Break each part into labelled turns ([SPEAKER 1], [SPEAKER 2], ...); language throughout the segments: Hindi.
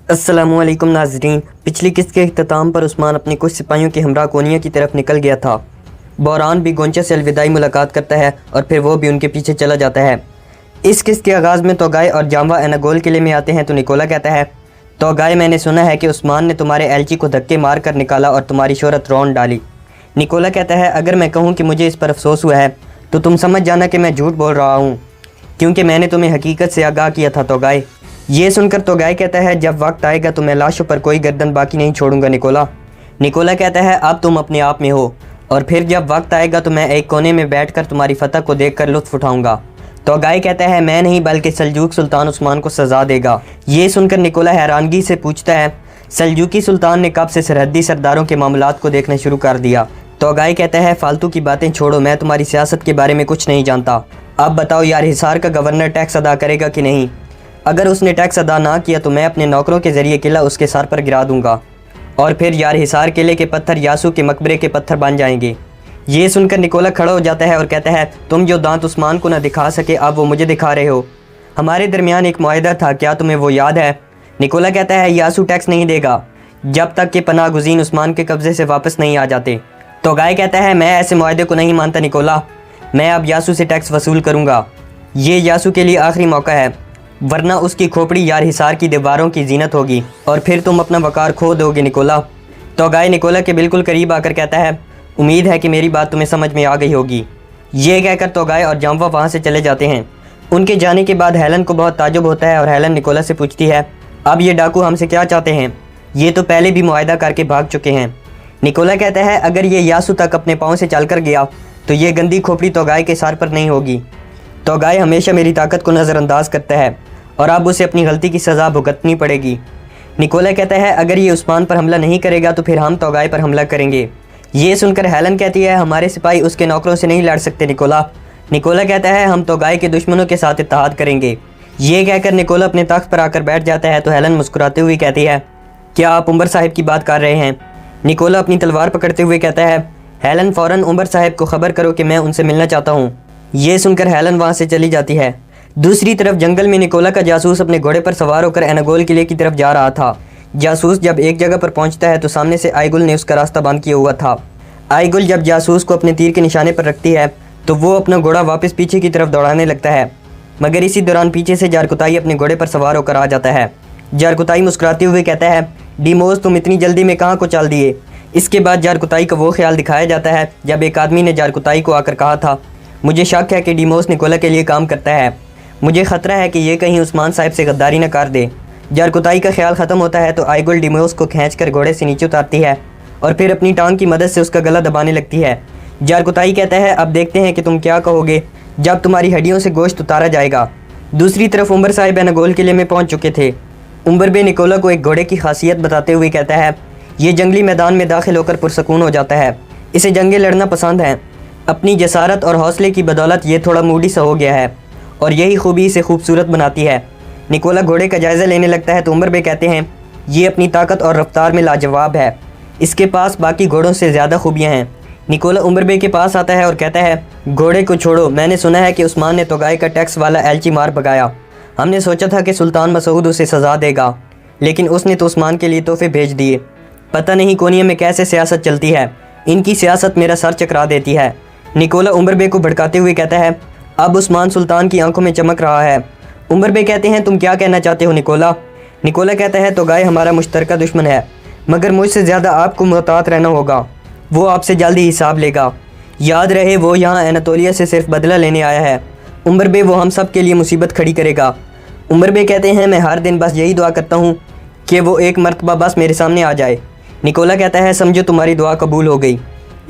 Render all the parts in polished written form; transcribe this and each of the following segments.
[SPEAKER 1] अस्सलामुअलैकुम नाज़रीन। पिछली किस्त के इख्तिताम पर उस्मान अपने कुछ सिपाहियों के हमरा कोनिया की तरफ निकल गया था। बहरान भी गोंचा से अलविदाई मुलाकात करता है और फिर वो भी उनके पीछे चला जाता है। इस किस्त के आगाज़ में तोगाय और जाम्बा एनागोल किले में आते हैं तो निकोला कहता है, तोगाय मैंने सुना है कि उस्मान ने तुम्हारे एलची को धक्के मार कर निकाला और तुम्हारी शोहरत रौंद डाली। निकोला कहता है, अगर मैं कहूँ कि मुझे इस पर अफसोस हुआ है तो तुम समझ जाना कि मैं झूठ बोल रहा हूँ, क्योंकि मैंने तुम्हें हकीकत से आगाह किया था तोगाय। ये सुनकर तोगाय कहता है, जब वक्त आएगा तो मैं लाशों पर कोई गर्दन बाकी नहीं छोड़ूंगा निकोला। निकोला कहता है, अब तुम अपने आप में हो और फिर जब वक्त आएगा तो मैं एक कोने में बैठकर तुम्हारी फतह को देखकर लुत्फ उठाऊंगा। तोगाय कहता है, मैं नहीं बल्कि सल्जूक सुल्तान उस्मान को सज़ा देगा। ये सुनकर निकोला हैरानगी से पूछता है, सल्जूकी सुल्तान ने कब से सरहदी सरदारों के मामलात को देखना शुरू कर दिया? तोगाय कहता है, फालतू की बातें छोड़ो, मैं तुम्हारी सियासत के बारे में कुछ नहीं जानता। अब बताओ यार, हिसार का गवर्नर टैक्स अदा करेगा कि नहीं? अगर उसने टैक्स अदा ना किया तो मैं अपने नौकरों के ज़रिए किला उसके सर पर गिरा दूंगा और फिर यार हिसार किले के पत्थर यासू के मकबरे के पत्थर बन जाएंगे। ये सुनकर निकोला खड़ा हो जाता है और कहता है, तुम जो दांत उस्मान को ना दिखा सके अब वो मुझे दिखा रहे हो। हमारे दरमियान एक मुआहदा था, क्या तुम्हें वो याद है? निकोला कहता है, यासू टैक्स नहीं देगा जब तक कि पनाह गुज़ीन उस्मान के कब्ज़े से वापस नहीं आ जाते। तोगाय कहता है, मैं ऐसे मुआहदे को नहीं मानता निकोला, मैं अब यासू से टैक्स वसूल करूँगा। ये यासू के लिए आखिरी मौका है, वरना उसकी खोपड़ी यार हिसार की दीवारों की जीनत होगी और फिर तुम अपना वकार खो दोगे निकोला। तोगाय निकोला के बिल्कुल करीब आकर कहता है, उम्मीद है कि मेरी बात तुम्हें समझ में आ गई होगी। ये कहकर तोगाय और जाम्बा वहाँ से चले जाते हैं। उनके जाने के बाद हेलन को बहुत ताजुब होता है और हेलन निकोला से पूछती है, अब ये डाकू हमसे क्या चाहते हैं? ये तो पहले भी मुआहदा करके भाग चुके हैं। निकोला कहता है, अगर ये यासू तक अपने पाँव से चल कर गया तो ये गंदी खोपड़ी तोगाय के सर पर नहीं होगी। तोगाय हमेशा मेरी ताकत को नज़रअंदाज करता है और अब उसे अपनी गलती की सज़ा भुगतनी पड़ेगी। निकोला कहता है, अगर ये उस्मान पर हमला नहीं करेगा तो फिर हम तोगाय पर हमला करेंगे। ये सुनकर हेलन कहती है, हमारे सिपाही उसके नौकरों से नहीं लड़ सकते निकोला। निकोला कहता है, हम तोगाय के दुश्मनों के साथ इत्तेहाद करेंगे। ये कहकर निकोला अपने तख्त पर आकर बैठ जाता है तो हेलन मुस्कुराते हुए कहती है, क्या आप उमर साहिब की बात कर रहे हैं? निकोला अपनी तलवार पकड़ते हुए कहता है, हेलन फ़ौरन उमर साहिब को खबर करो कि मैं उनसे मिलना चाहता हूँ। ये सुनकर हेलन वहाँ से चली जाती है। दूसरी तरफ जंगल में निकोला का जासूस अपने घोड़े पर सवार होकर एनागोल किले की तरफ जा रहा था। जासूस जब एक जगह पर पहुंचता है तो सामने से आईगुल ने उसका रास्ता बंद किया हुआ था। आईगुल जब जासूस को अपने तीर के निशाने पर रखती है तो वो अपना घोड़ा वापस पीछे की तरफ दौड़ाने लगता है, मगर इसी दौरान पीछे से जारकुताई अपने घोड़े पर सवार होकर आ जाता है। जारकुताई मुस्कुराते हुए कहता है, डीमोस तुम इतनी जल्दी में कहाँ को चल दिए? इसके बाद जारकुताई का वो ख्याल दिखाया जाता है जब एक आदमी ने जारकुताई को आकर कहा था, मुझे शक है कि डीमोस निकोला के लिए काम करता है, मुझे ख़तरा है कि ये कहीं उस्मान साहिब से गद्दारी न कर दे। जारकुताई का ख्याल ख़त्म होता है तो आईगुल डीमोस को खींचकर घोड़े से नीचे उतारती है और फिर अपनी टांग की मदद से उसका गला दबाने लगती है। जारकुताई कहता है, अब देखते हैं कि तुम क्या कहोगे जब तुम्हारी हड्डियों से गोश्त उतारा जाएगा। दूसरी तरफ उमर साहिब एनागोल किले में पहुंच चुके थे। उमर बे निकोला को एक घोड़े की खासियत बताते हुए कहता है, ये जंगली मैदान में दाखिल होकर पुरसकून हो जाता है, इसे जंगें लड़ना पसंद है। अपनी जसारत और हौसले की बदौलत ये थोड़ा मूडी सा हो गया है और यही खूबी इसे खूबसूरत बनाती है। निकोला घोड़े का जायज़ा लेने लगता है तो उमर बे कहते हैं, ये अपनी ताकत और रफ्तार में लाजवाब है, इसके पास बाकी घोड़ों से ज़्यादा खूबियाँ हैं। निकोला उमर बे के पास आता है और कहता है, घोड़े को छोड़ो, मैंने सुना है कि उस्मान ने तोगाय का टैक्स वाला एलची मार भगाया। हमने सोचा था कि सुल्तान मसूद उसे सज़ा देगा, लेकिन उसने तो उस्मान के लिए तोहफे भेज दिए। पता नहीं कोनिया में कैसे सियासत चलती है, इनकी सियासत मेरा सर चकरा देती है। निकोला उमर बे को भड़काते हुए कहता है, अब उस्मान सुल्तान की आंखों में चमक रहा है। उमर बे कहते हैं, तुम क्या कहना चाहते हो निकोला? निकोला कहता है, तोगाय हमारा मुश्तरका दुश्मन है, मगर मुझसे ज़्यादा आपको मुहतात रहना होगा, वो आपसे जल्दी हिसाब लेगा। याद रहे वो यहाँ एनातोलिया से सिर्फ बदला लेने आया है। उमर बे वो हम सब के लिए मुसीबत खड़ी करेगा। उमर बे कहते हैं, मैं हर दिन बस यही दुआ करता हूँ कि वो एक मरतबा बस मेरे सामने आ जाए। निकोला कहता है, समझो तुम्हारी दुआ कबूल हो गई।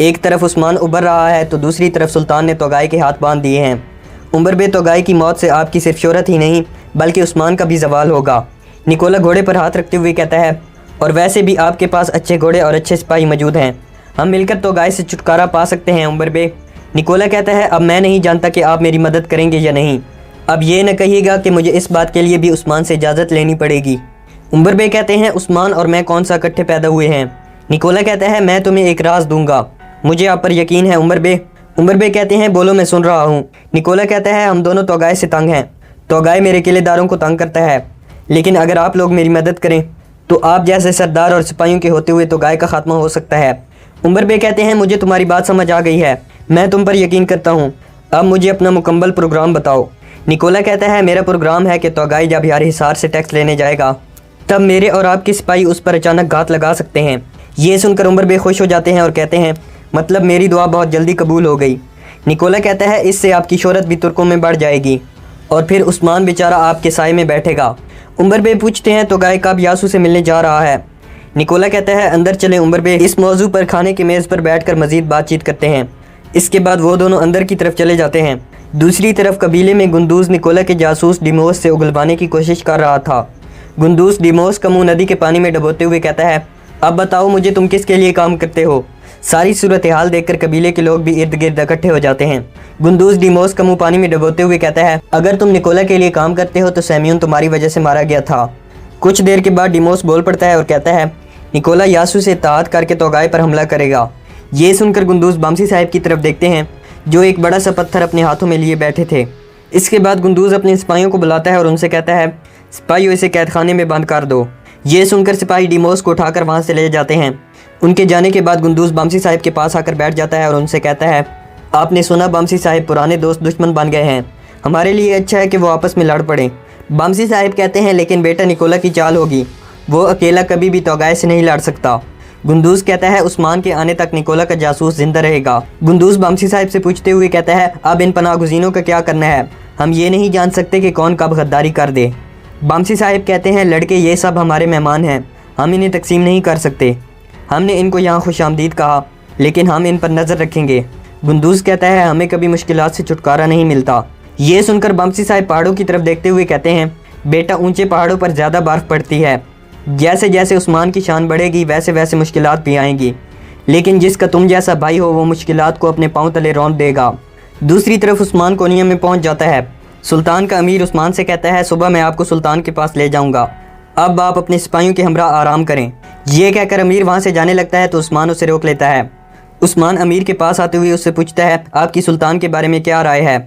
[SPEAKER 1] एक तरफ उस्मान उभर रहा है तो दूसरी तरफ सुल्तान ने तोगाय के हाथ बांध दिए हैं। उमर बे तोगाय की मौत से आपकी सिर्फ शोहरत ही नहीं बल्कि उस्मान का भी जवाल होगा। निकोला घोड़े पर हाथ रखते हुए कहता है, और वैसे भी आपके पास अच्छे घोड़े और अच्छे सिपाही मौजूद हैं, हम मिलकर तोगाय से छुटकारा पा सकते हैं उमर बे। निकोला कहता है, अब मैं नहीं जानता कि आप मेरी मदद करेंगे या नहीं, अब ये न कहिएगा कि मुझे इस बात के लिए भी उस्मान से इजाज़त लेनी पड़ेगी। उमर बे कहते हैं, उस्मान और मैं कौन सा इकट्ठे पैदा हुए हैं? निकोला कहता है, मैं तुम्हें एक राज दूंगा, मुझे आप पर यकीन है उमर बे। उमर बे कहते हैं, बोलो मैं सुन रहा हूँ। निकोला कहता है, हम दोनों तोगाय से तंग हैं, तोगाय मेरे किलेदारों को तंग करता है, लेकिन अगर आप लोग मेरी मदद करें तो आप जैसे सरदार और सिपाहियों के होते हुए तो गाय का खात्मा हो सकता है। उमर बे कहते हैं, मुझे तुम्हारी बात समझ आ गई है, मैं तुम पर यकीन करता हूँ, अब मुझे अपना मुकम्मल प्रोग्राम बताओ। निकोला कहता है, मेरा प्रोग्राम है कि तोगाई जब यार हिसार से टैक्स लेने जाएगा तब मेरे और आपके सिपाही उस पर अचानक घात लगा सकते हैं। ये सुनकर उमर बे खुश हो जाते हैं और कहते हैं, मतलब मेरी दुआ बहुत जल्दी कबूल हो गई। निकोला कहता है, इससे आपकी शोहरत भी तुर्कों में बढ़ जाएगी और फिर उस्मान बेचारा आपके साए में बैठेगा। उमर बे पूछते हैं, तो गाय कब यासू से मिलने जा रहा है? निकोला कहता है, अंदर चले उमर बे, इस मौजू पर खाने की मेज़ पर बैठकर मजीद बातचीत करते हैं। इसके बाद वो दोनों अंदर की तरफ चले जाते हैं। दूसरी तरफ कबीले में गुंदूज निकोला के जासूस डिमोस से उगलवाने की कोशिश कर रहा था। गुंदूस डिमोस का मुंह नदी के पानी में डबोते हुए कहता है, अब बताओ मुझे, तुम किसके लिए काम करते हो? सारी सूरत हाल देखकर कबीले के लोग भी इर्द गिर्द इकट्ठे हो जाते हैं। गुंदूस डिमोस का मुंह पानी में डबोते हुए कहता है, अगर तुम निकोला के लिए काम करते हो तो सैम्यून तुम्हारी वजह से मारा गया था। कुछ देर के बाद डिमोस बोल पड़ता है और कहता है, निकोला यासू से इत्तेहाद करके तोगाय पर हमला करेगा। ये सुनकर गुंदूस बामसी साहिब की तरफ देखते हैं जो एक बड़ा सा पत्थर अपने हाथों में लिए बैठे थे। इसके बाद गुंदूस अपने सिपाहियों को बुलाता है और उनसे कहता है, सिपाहियों इसे कैद खाने में बंद कर दो। ये सुनकर सिपाही डिमोस को उठाकर वहाँ से ले जाते हैं। उनके जाने के बाद गुंदूस बामसी साहिब के पास आकर बैठ जाता है और उनसे कहता है, आपने सुना बामसी साहिब पुराने दोस्त दुश्मन बन गए हैं, हमारे लिए अच्छा है कि वो आपस में लड़ पड़े। बामसी साहिब कहते हैं, लेकिन बेटा निकोला की चाल होगी, वो अकेला कभी भी तोगाय से नहीं लड़ सकता। गुंदूस कहता है, उस्मान के आने तक निकोला का जासूस जिंदा रहेगा। गुंदूस बामसी साहिब से पूछते हुए कहता है, अब इन पनाहगुज़ीनों का क्या करना है? हम ये नहीं जान सकते कि कौन कब गद्दारी कर दे। बामसी साहिब कहते हैं, लड़के ये सब हमारे मेहमान हैं, हम इन्हें तकसीम नहीं कर सकते। हमने इनको यहाँ खुशामदीद कहा, लेकिन हम इन पर नज़र रखेंगे। गुंदूस कहता है, हमें कभी मुश्किलात से छुटकारा नहीं मिलता। ये सुनकर बामसी साहिब पहाड़ों की तरफ देखते हुए कहते हैं, बेटा ऊंचे पहाड़ों पर ज़्यादा बर्फ़ पड़ती है, जैसे जैसे उस्मान की शान बढ़ेगी वैसे वैसे मुश्किलात भी आएंगी, लेकिन जिसका तुम जैसा भाई हो वो मुश्किलात को अपने पाँव तले रौंद देगा। दूसरी तरफ उस्मान कोनिया में पहुँच जाता है। सुल्तान का अमीर उस्मान से कहता है, सुबह मैं आपको सुल्तान के पास ले जाऊंगा, अब आप अपने सिपाहियों के हमरा आराम करें। ये कहकर अमीर वहाँ से जाने लगता है तो उस्मान उसे रोक लेता है। उस्मान अमीर के पास आते हुए उससे पूछता है, आपकी सुल्तान के बारे में क्या राय है?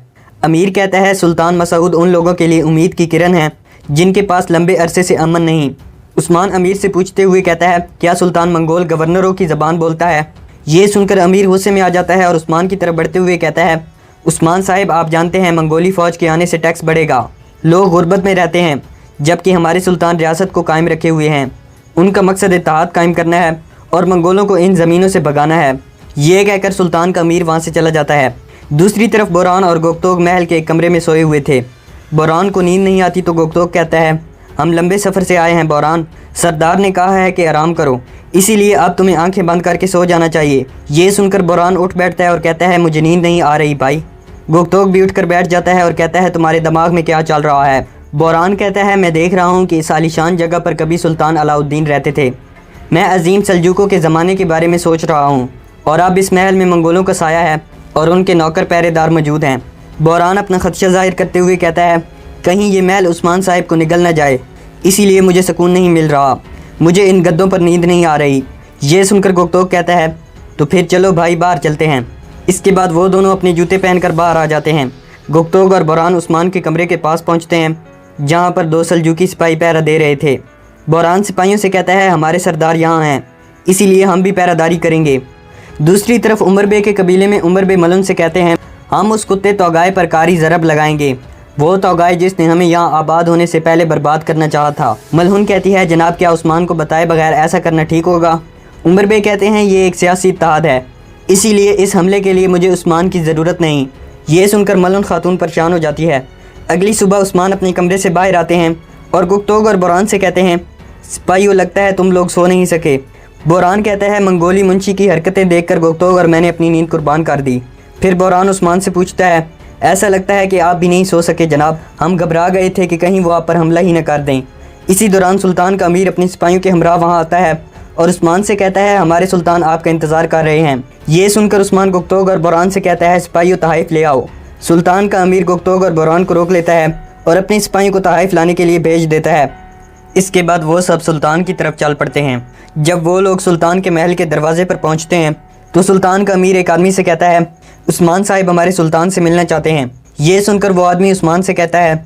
[SPEAKER 1] अमीर कहता है, सुल्तान मसूद उन लोगों के लिए उम्मीद की किरण है जिनके पास लंबे अरसे से अमन नहीं। उस्मान अमीर से पूछते हुए कहता है, क्या सुल्तान मंगोल गवर्नरों की ज़बान बोलता है? ये सुनकर अमीर गुस्से में आ जाता है और उस्मान की तरफ बढ़ते हुए कहता है, उस्मान साहिब आप जानते हैं मंगोली फ़ौज के आने से टैक्स बढ़ेगा, लोग गुर्बत में रहते हैं, जबकि हमारे सुल्तान रियासत को कायम रखे हुए हैं। उनका मकसद इत्तेहाद कायम करना है और मंगोलों को इन ज़मीनों से भगाना है। ये कहकर सुल्तान का अमीर वहाँ से चला जाता है। दूसरी तरफ बोरान और गोकतोग महल के एक कमरे में सोए हुए थे। बोरान को नींद नहीं आती तो गोकतोग कहता है, हम लंबे सफ़र से आए हैं बोरान, सरदार ने कहा है कि आराम करो, इसीलिए अब तुम्हें आंखें बंद करके सो जाना चाहिए। ये सुनकर बोरान उठ बैठता है और कहता है, मुझे नींद नहीं आ रही भाई। गोकतोग भी उठकर बैठ जाता है और कहता है, तुम्हारे दिमाग में क्या चल रहा है? बोरान कहता है, मैं देख रहा हूँ कि इस आलीशान जगह पर कभी सुल्तान अलाउद्दीन रहते थे। मैं अजीम सल्जूकों के ज़माने के बारे में सोच रहा हूँ और अब इस महल में मंगोलों का साया है और उनके नौकर पहरेदार मौजूद हैं। बोरान अपना खदशा जाहिर करते हुए कहता है, कहीं ये महल उस्मान साहिब को निगल न जाए, इसीलिए मुझे सुकून नहीं मिल रहा, मुझे इन गद्दों पर नींद नहीं आ रही। ये सुनकर गोकतोग कहता है, तो फिर चलो भाई बाहर चलते हैं। इसके बाद वो दोनों अपने जूते पहनकर बाहर आ जाते हैं। गोकतोग और बोरान उस्मान के कमरे के पास पहुंचते हैं जहां पर 2 सल्जूकी सिपाही पहरा दे रहे थे। बोरान सिपाहियों से कहता है, हमारे सरदार यहाँ हैं, इसीलिए हम भी पहरादारी करेंगे। दूसरी तरफ उमर बे के कबीले में उमर बे मलन से कहते हैं, हम उस कुत्ते तोगाय पर कारी ज़रब लगाएंगे, वो तोगाय जिसने हमें यहाँ आबाद होने से पहले बर्बाद करना चाहा था। मलहुन कहती है, जनाब क्या उस्मान को बताए बगैर ऐसा करना ठीक होगा? उमर बे कहते हैं, ये एक सियासी इत्तेहाद है, इसीलिए इस हमले के लिए मुझे उस्मान की ज़रूरत नहीं। ये सुनकर मलहुन खातून परेशान हो जाती है। अगली सुबह उस्मान अपने कमरे से बाहर आते हैं और गोकतोग और बोरान से कहते हैं, सिपाहियों लगता है तुम लोग सो नहीं सके। बोरान कहता है, मंगोली मुंशी की हरकतें देखकर गोकतोग और मैंने अपनी नींद कुर्बान कर दी। फिर बोरान उस्मान से पूछता है, ऐसा लगता है कि आप भी नहीं सो सके जनाब, हम घबरा गए थे कि कहीं वो आप पर हमला ही न कर दें। इसी दौरान सुल्तान का अमीर अपने सिपाहियों के हमरा वहाँ आता है और उस्मान से कहता है, हमारे सुल्तान आपका इंतज़ार कर रहे हैं। ये सुनकर उस्मान गोकतोग और बोरान से कहता है, सिपाहियों तहाइफ ले आओ। सुल्तान का अमीर गोकतोग और बोरान को रोक लेता है और अपने सिपाहियों को तहाइफ लाने के लिए भेज देता है। इसके बाद वो सब सुल्तान की तरफ चल पड़ते हैं। जब वो लोग सुल्तान के महल के दरवाजे पर पहुंचते हैं तो सुल्तान का अमीर एक आदमी से कहता है, उस्मान साहिब हमारे सुल्तान से मिलना चाहते हैं। ये सुनकर वो आदमी उस्मान से कहता है,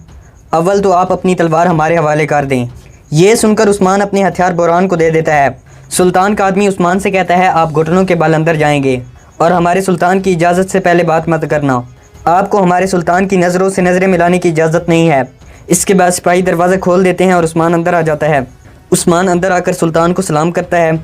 [SPEAKER 1] अव्वल तो आप अपनी तलवार हमारे हवाले कर दें। ये सुनकर उस्मान अपने हथियार बोरान को दे देता है। सुल्तान का आदमी उस्मान से कहता है, आप घुटनों के बल अंदर जाएंगे और हमारे सुल्तान की इजाज़त से पहले बात मत करना। आपको हमारे सुल्तान की नज़रों से नज़रें मिलाने की इजाज़त नहीं है। इसके बाद सिपाही दरवाज़ा खोल देते हैं और उस्मान अंदर आ जाता है। उस्मान अंदर आकर सुल्तान को सलाम करता है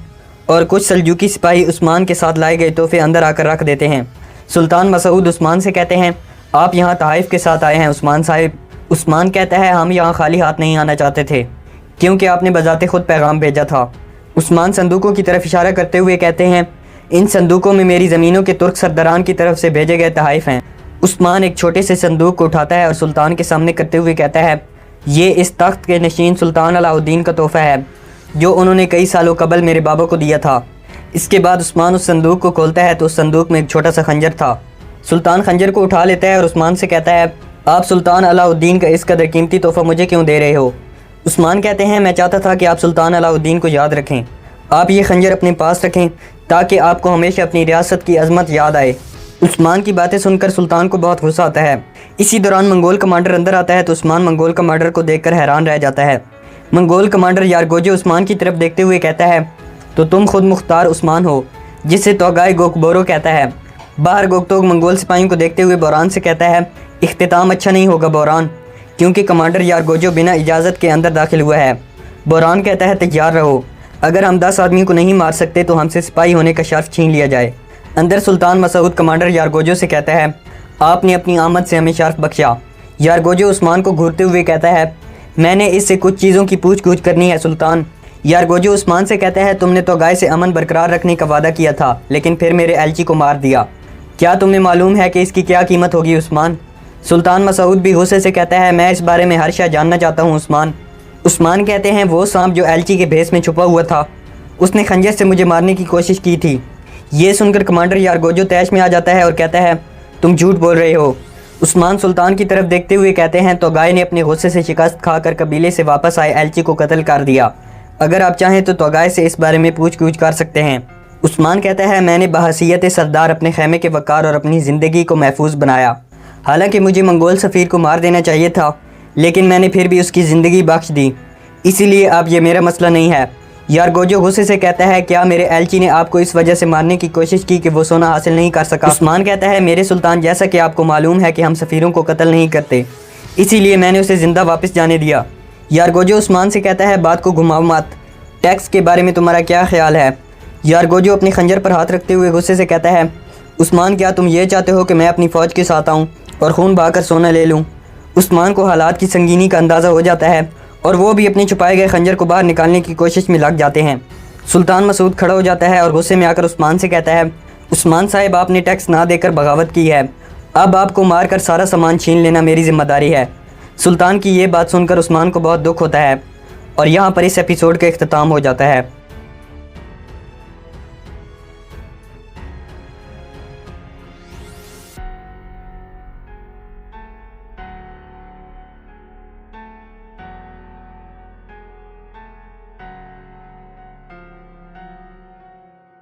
[SPEAKER 1] और कुछ सल्जूकी सिपाही उस्मान के साथ लाए गए तोहफे अंदर आकर रख देते हैं। सुल्तान मसूद उस्मान से कहते हैं, आप यहाँ तहाइफ के साथ आए हैं उस्मान साहिब। उस्मान कहता है, हम यहाँ खाली हाथ नहीं आना चाहते थे क्योंकि आपने बजाते खुद पैगाम भेजा था। उस्मान संदूकों की तरफ इशारा करते हुए कहते हैं, इन संदूकों में मेरी ज़मीनों के तुर्क सरदारान की तरफ से भेजे गए तहाइफ हैं। उस्मान एक छोटे से संदूक को उठाता है और सुल्तान के सामने करते हुए कहता है, ये इस तख्त के नशीन सुल्तान अलाउद्दीन का तोहफ़ा है जो उन्होंने कई सालों कबल मेरे बाबा को दिया था। इसके बाद उस्मान उस संदूक को खोलता है तो उस संदूक में एक छोटा सा खंजर था। सुल्तान खंजर को उठा लेता है और उस्मान से कहता है, आप सुल्तान अलाउद्दीन का इस कदर कीमती तोहफ़ा मुझे क्यों दे रहे हो? उस्मान कहते हैं, मैं चाहता था कि आप सुल्तान अलाउद्दीन को याद रखें। आप ये खंजर अपने पास रखें ताकि आपको हमेशा अपनी रियासत की अजमत याद आए। उस्मान की बातें सुनकर सुल्तान को बहुत गुस्सा आता है। इसी दौरान मंगोल कमांडर अंदर आता है तो उस्मान मंगोल कमांडर को देखकर हैरान रह जाता है। मंगोल कमांडर यारगोजे उस्मान की तरफ देखते हुए कहता है, तो तुम खुद मुख्तार उस्मान हो जिसे तोगाई गोकबोरो कहता है। बाहर गोकतोग मंगोल सिपाहियों को देखते हुए बोरान से कहता है, इख्तिताम अच्छा नहीं होगा बोरान, क्योंकि कमांडर यारगोजो बिना इजाज़त के अंदर दाखिल हुआ है। बोरान कहता है, तैयार रहो, अगर हम 10 आदमी को नहीं मार सकते तो हमसे सिपाही होने का शर्फ छीन लिया जाए। अंदर सुल्तान मसूद कमांडर यारगोजो से कहता है, आपने अपनी आमद से हमें शर्फ बख्शा। यारगोजो उस्मान को घूरते हुए कहता है, मैंने इससे कुछ चीज़ों की पूछ गूछ करनी है सुल्तान। यारगोजो उस्मान से कहता है, तुमने तो गाय से अमन बरकरार रखने का वादा किया था लेकिन फिर मेरे एलची को मार दिया। क्या तुम्हें मालूम है कि इसकी क्या कीमत होगी उस्मान? सुल्तान मसूद भी गुस्से से कहता है, मैं इस बारे में हर शय जानना चाहता हूँ उस्मान। उस्मान कहते हैं, वो सांप जो एलची के भेस में छुपा हुआ था, उसने खंजर से मुझे मारने की कोशिश की थी। ये सुनकर कमांडर यारगोजो तैश में आ जाता है और कहता है, तुम झूठ बोल रहे हो। उस्मान सुल्तान की तरफ देखते हुए कहते हैं, तो गाय ने अपने गुस्से से शिकस्त खाकर कबीले से वापस आए एलची को कत्ल कर दिया। अगर आप चाहें तो गाय से इस बारे में पूछ गूछ कर सकते हैं। उस्मान कहता है, मैंने बहसीयत सरदार अपने खेमे के वक़ार और अपनी ज़िंदगी को महफूज बनाया। हालांकि मुझे मंगोल सफ़ीर को मार देना चाहिए था लेकिन मैंने फिर भी उसकी ज़िंदगी बख्श दी, इसीलिए अब ये मेरा मसला नहीं है। यारगोजो गुस्से से कहता है, क्या मेरे एलची ने आपको इस वजह से मारने की कोशिश की कि वो सोना हासिल नहीं कर सका? उस्मान कहता है, मेरे सुल्तान, जैसा कि आपको मालूम है कि हम सफ़ीरों को कत्ल नहीं करते, इसीलिए मैंने उसे ज़िंदा वापस जाने दिया। यारगोजो उस्मान से कहता है, बात को घुमाओ मत, टैक्स के बारे में तुम्हारा क्या ख्याल है? यारगोजो अपने खंजर पर हाथ रखते हुए गुस्से से कहता है, उस्मान, क्या तुम ये चाहते हो कि मैं अपनी फ़ौज के साथ आऊँ और खून बहाकर सोना ले लूँ? उस्मान को हालात की संगीनी का अंदाज़ा हो जाता है और वो भी अपने छुपाए गए खंजर को बाहर निकालने की कोशिश में लग जाते हैं। सुल्तान मसूद खड़ा हो जाता है और गुस्से में आकर उस्मान से कहता है, उस्मान साहिब, आपने टैक्स ना देकर बगावत की है, अब आपको मार कर सारा सामान छीन लेना मेरी जिम्मेदारी है। सुल्तान की ये बात सुनकर उस्मान को बहुत दुख होता है और यहाँ पर इस एपिसोड का इख्तिताम हो जाता है।